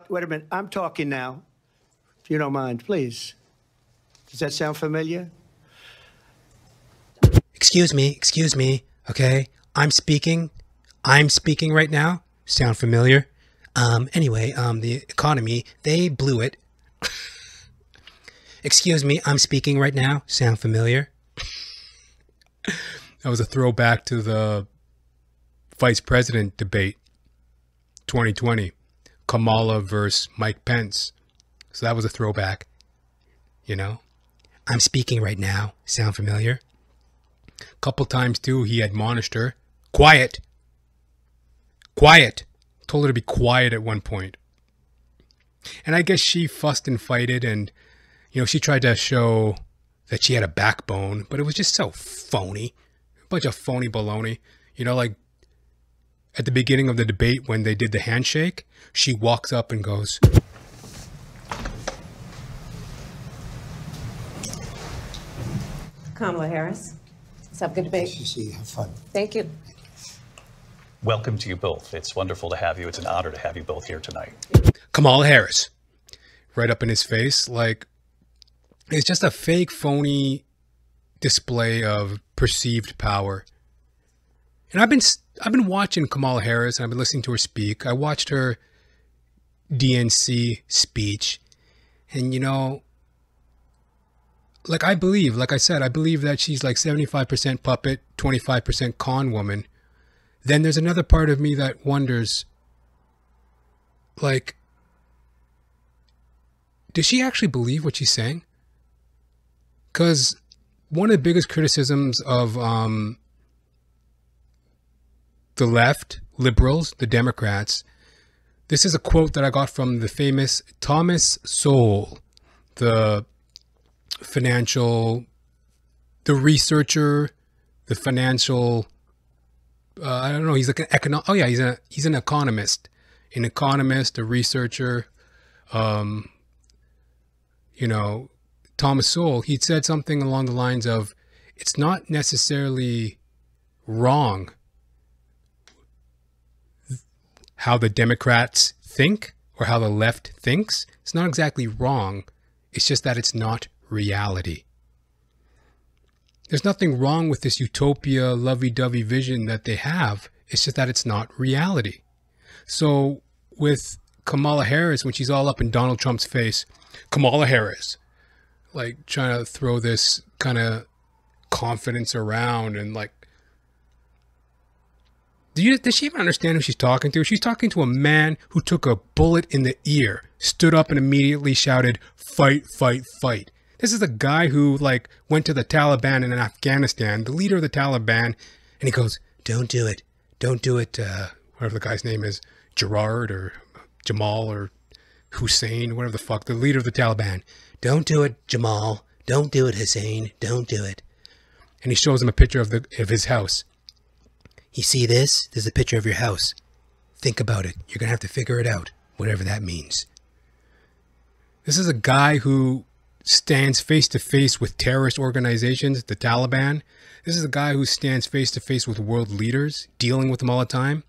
Wait a minute. I'm talking now. If you don't mind, please. Does that sound familiar? Excuse me, okay? I'm speaking right now. Sound familiar? Anyway, the economy, they blew it. Excuse me, I'm speaking right now. Sound familiar? That was a throwback to the vice president debate, 2020. Kamala versus Mike Pence. So that was a throwback, you know? I'm speaking right now. Sound familiar? Couple times too, he admonished her. Quiet. Quiet. Told her to be quiet at one point. And I guess she fussed and fighted, and, you know, she tried to show that she had a backbone, but it was just so phony. A bunch of phony baloney. You know, like at the beginning of the debate when they did the handshake, she walks up and goes, Kamala Harris. Let's have a good debate. Nice to see you. Have fun. Thank you. Welcome to you both. It's wonderful to have you. It's an honor to have you both here tonight. Kamala Harris. Right up in his face. Like, it's just a fake, phony display of perceived power. And I've been watching Kamala Harris, and I've been listening to her speak. I watched her DNC speech, and, you know, like I said, I believe that she's like 75% puppet, 25% con woman. Then there's another part of me that wonders, like, does she actually believe what she's saying? Because one of the biggest criticisms of the left, liberals, the Democrats, this is a quote that I got from the famous Thomas Sowell, the researcher, the financial, I don't know, he's like he's an economist, a researcher, you know, Thomas Sowell. He said something along the lines of, it's not necessarily wrong how the Democrats think or how the left thinks. It's not exactly wrong. It's just that it's not reality. There's nothing wrong with this utopia, lovey-dovey vision that they have. It's just that it's not reality. So with Kamala Harris, when she's all up in Donald Trump's face, Kamala Harris, like trying to throw this kind of confidence around, and like, does she even understand who she's talking to? She's talking to a man who took a bullet in the ear, stood up and immediately shouted, "Fight, fight, fight." This is a guy who like went to the Taliban in Afghanistan, the leader of the Taliban, and he goes, "Don't do it. Don't do it." Whatever the guy's name is, Gerard or Jamal or Hussein, whatever the fuck, the leader of the Taliban. "Don't do it, Jamal. Don't do it, Hussein. Don't do it." And he shows him a picture of his house. "You see this? There's a picture of your house. Think about it. You're going to have to figure it out, whatever that means." This is a guy who stands face to face with terrorist organizations, the Taliban. This is a guy who stands face to face with world leaders, dealing with them all the time.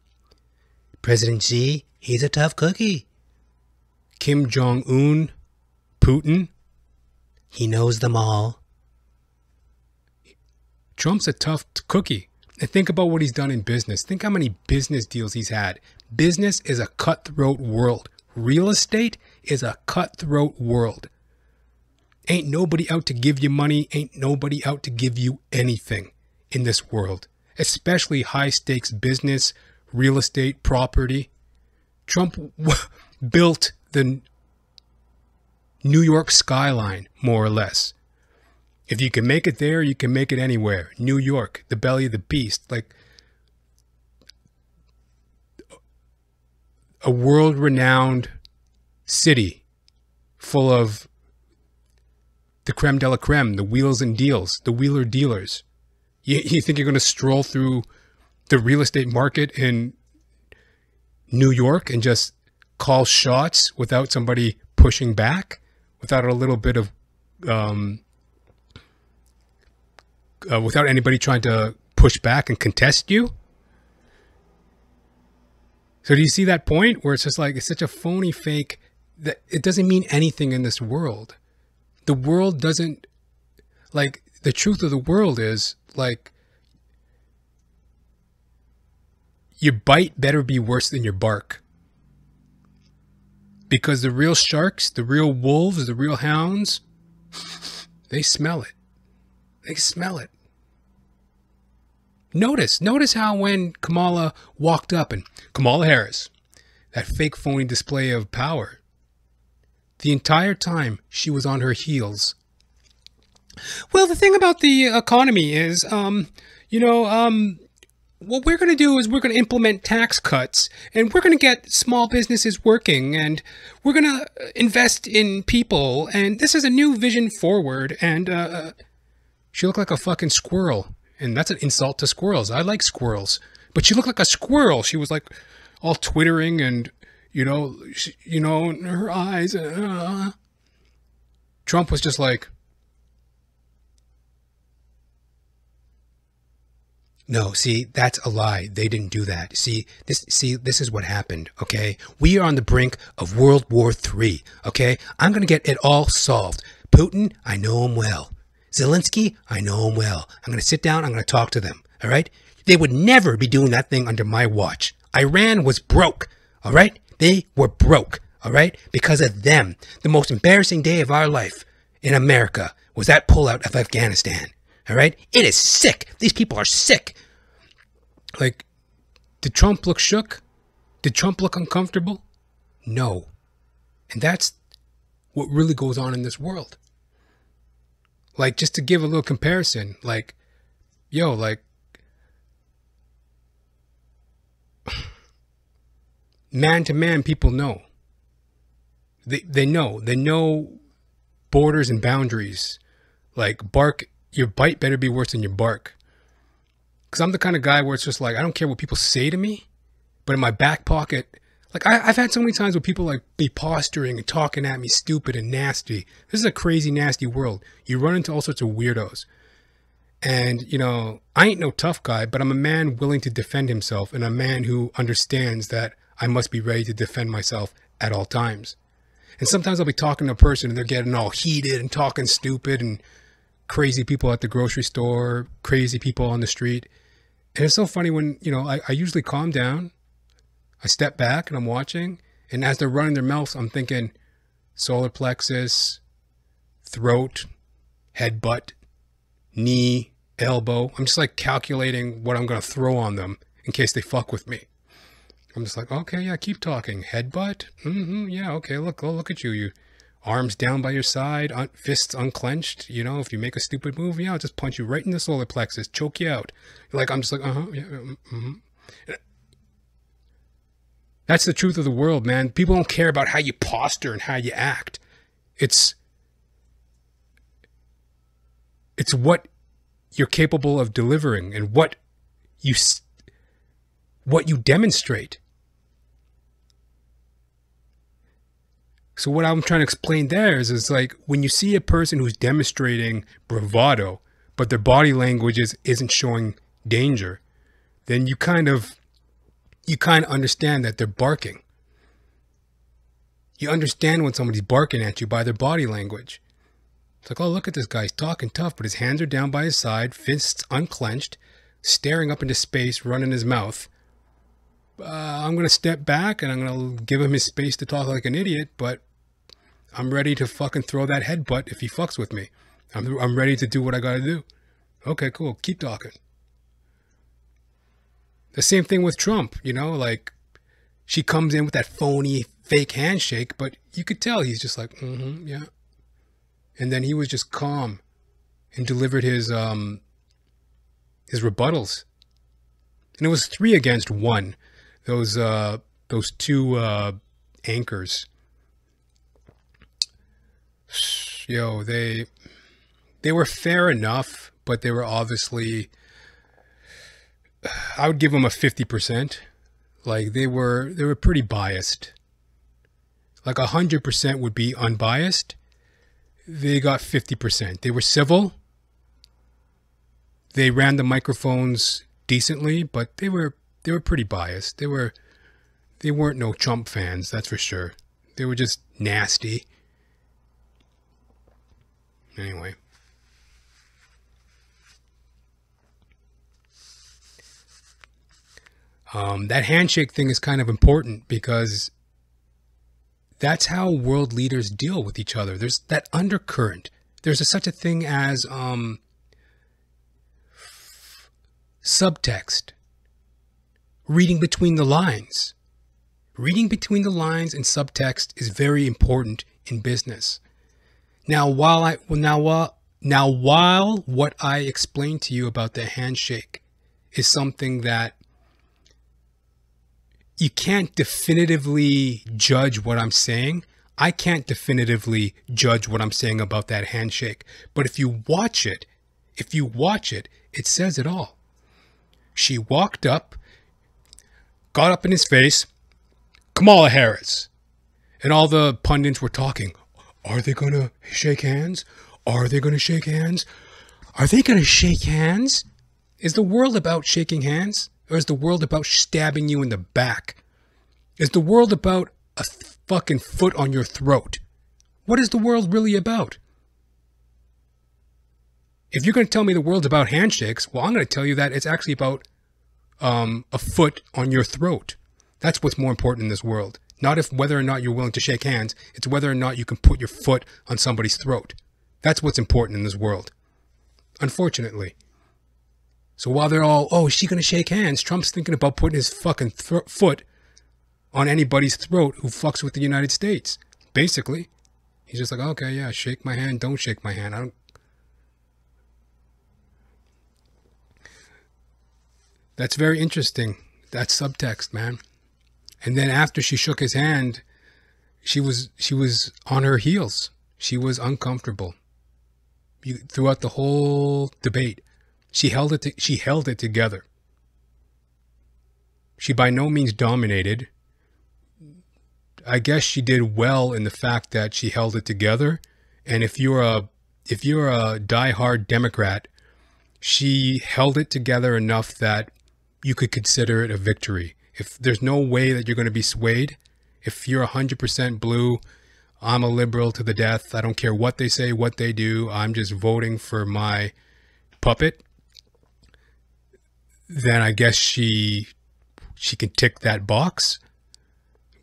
President Xi, he's a tough cookie. Kim Jong-un, Putin, he knows them all. Trump's a tough cookie. And think about what he's done in business. Think how many business deals he's had. Business is a cutthroat world. Real estate is a cutthroat world. Ain't nobody out to give you money. Ain't nobody out to give you anything in this world. Especially high stakes business, real estate, property. Trump built the New York skyline, more or less. If you can make it there, you can make it anywhere. New York, the belly of the beast, like a world-renowned city full of the creme de la creme, the wheels and deals, the wheeler dealers. You think you're going to stroll through the real estate market in New York and just call shots without somebody pushing back, without a little bit of, without anybody trying to push back and contest you? So do you see that point where it's just like, it's such a phony fake that it doesn't mean anything in this world. The world doesn't, like, the truth of the world is, like, your bite better be worse than your bark. Because the real sharks, the real wolves, the real hounds, they smell it. They smell it. Notice how when Kamala walked up, and Kamala Harris, that fake phony display of power, the entire time she was on her heels. Well, the thing about the economy is, what we're going to do is we're going to implement tax cuts, and we're going to get small businesses working, and we're going to invest in people, and this is a new vision forward. And she looked like a fucking squirrel. And that's an insult to squirrels. I like squirrels. But she looked like a squirrel. She was like all twittering and, in her eyes. Trump was just like, no, see, that's a lie. They didn't do that. See, this is what happened, okay? We are on the brink of World War III, okay? I'm going to get it all solved. Putin, I know him well. Zelensky, I know him well. I'm going to sit down. I'm going to talk to them. All right. They would never be doing that thing under my watch. Iran was broke. All right. They were broke. All right. Because of them. The most embarrassing day of our life in America was that pullout of Afghanistan. All right. It is sick. These people are sick. Like, did Trump look shook? Did Trump look uncomfortable? No. And that's what really goes on in this world. Like, just to give a little comparison, like, man to man, people know. They know borders and boundaries. Like, your bite better be worse than your bark. Because I'm the kind of guy where it's just like, I don't care what people say to me, but in my back pocket, like, I've had so many times where people like be posturing and talking at me stupid and nasty. This is a crazy, nasty world. You run into all sorts of weirdos. And, I ain't no tough guy, but I'm a man willing to defend himself, and a man who understands that I must be ready to defend myself at all times. And sometimes I'll be talking to a person and they're getting all heated and talking stupid, and crazy people at the grocery store, crazy people on the street. And it's so funny when, I usually calm down. I step back and I'm watching, and as they're running their mouths, I'm thinking solar plexus, throat, head, butt, knee, elbow. I'm just like calculating what I'm going to throw on them in case they fuck with me. I'm just like, okay, yeah, keep talking. Head, butt. Yeah, okay, look at you. You arms down by your side, fists unclenched. If you make a stupid move, I'll just punch you right in the solar plexus, choke you out. I'm just like, yeah. That's the truth of the world, man. People don't care about how you posture and how you act. It's what you're capable of delivering and what you demonstrate. So what I'm trying to explain there is like, when you see a person who's demonstrating bravado, but their body language isn't showing danger, then you kind of understand that they're barking. You understand when somebody's barking at you by their body language. It's like, oh, look at this guy. He's talking tough, but his hands are down by his side, fists unclenched, staring up into space, running his mouth. I'm going to step back and I'm going to give him his space to talk like an idiot, but I'm ready to fucking throw that headbutt if he fucks with me. I'm ready to do what I got to do. Okay, cool. Keep talking. The same thing with Trump, like, she comes in with that phony fake handshake, but you could tell he's just like, yeah. And then he was just calm and delivered his rebuttals. And it was 3 against 1. Those two anchors. They were fair enough, but they were obviously, I would give them a 50%. Like, they were pretty biased. Like 100% would be unbiased. They got 50%. They were civil. They ran the microphones decently, but they were pretty biased. They were They weren't no Trump fans, that's for sure. They were just nasty. Anyway. That handshake thing is kind of important because that's how world leaders deal with each other. There's that undercurrent. There's such a thing as subtext. Reading between the lines. Reading between the lines and subtext is very important in business. Now, while what I explained to you about the handshake is something that you can't definitively judge what I'm saying. I can't definitively judge what I'm saying about that handshake. But if you watch it, it says it all. She walked up, got up in his face, Kamala Harris. And all the pundits were talking. Are they going to shake hands? Are they going to shake hands? Are they going to shake hands? Is the world about shaking hands? Or is the world about stabbing you in the back? Is the world about a fucking foot on your throat? What is the world really about? If you're going to tell me the world's about handshakes, well, I'm going to tell you that it's actually about a foot on your throat. That's what's more important in this world. Not if whether or not you're willing to shake hands. It's whether or not you can put your foot on somebody's throat. That's what's important in this world. Unfortunately. So while they're all, oh, is she going to shake hands? Trump's thinking about putting his fucking foot on anybody's throat who fucks with the United States. Basically. He's just like, okay, yeah, shake my hand, don't shake my hand. That's very interesting. That's subtext, man. And then after she shook his hand, she was on her heels. She was uncomfortable. Throughout the whole debate. She held it together. She by no means dominated. I guess she did well in the fact that she held it together. And if you're a diehard Democrat, she held it together enough that you could consider it a victory. If there's no way that you're going to be swayed, if you're 100% blue, I'm a liberal to the death. I don't care what they say, what they do. I'm just voting for my puppet. Then I guess she can tick that box.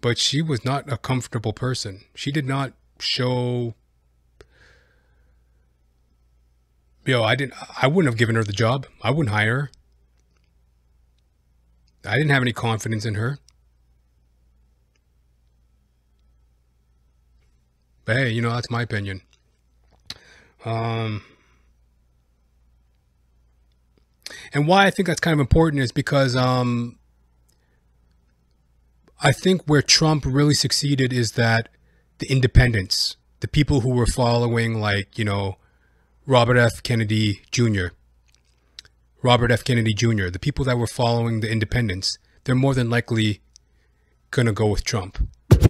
But she was not a comfortable person. She did not show, I wouldn't have given her the job. I wouldn't hire her. I didn't have any confidence in her. But hey, that's my opinion. And why I think that's kind of important is because I think where Trump really succeeded is that the independents, the people who were following Robert F. Kennedy Jr., the people that were following the independents, they're more than likely going to go with Trump.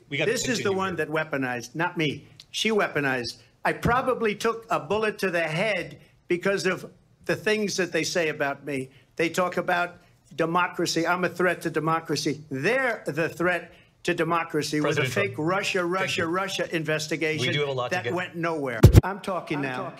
This is the one that weaponized, not me. She weaponized. I probably took a bullet to the head because of the things that they say about me. They talk about democracy. I'm a threat to democracy. They're the threat to democracy with a fake Russia investigation We do have a lot to that get- went nowhere. I'm talking now.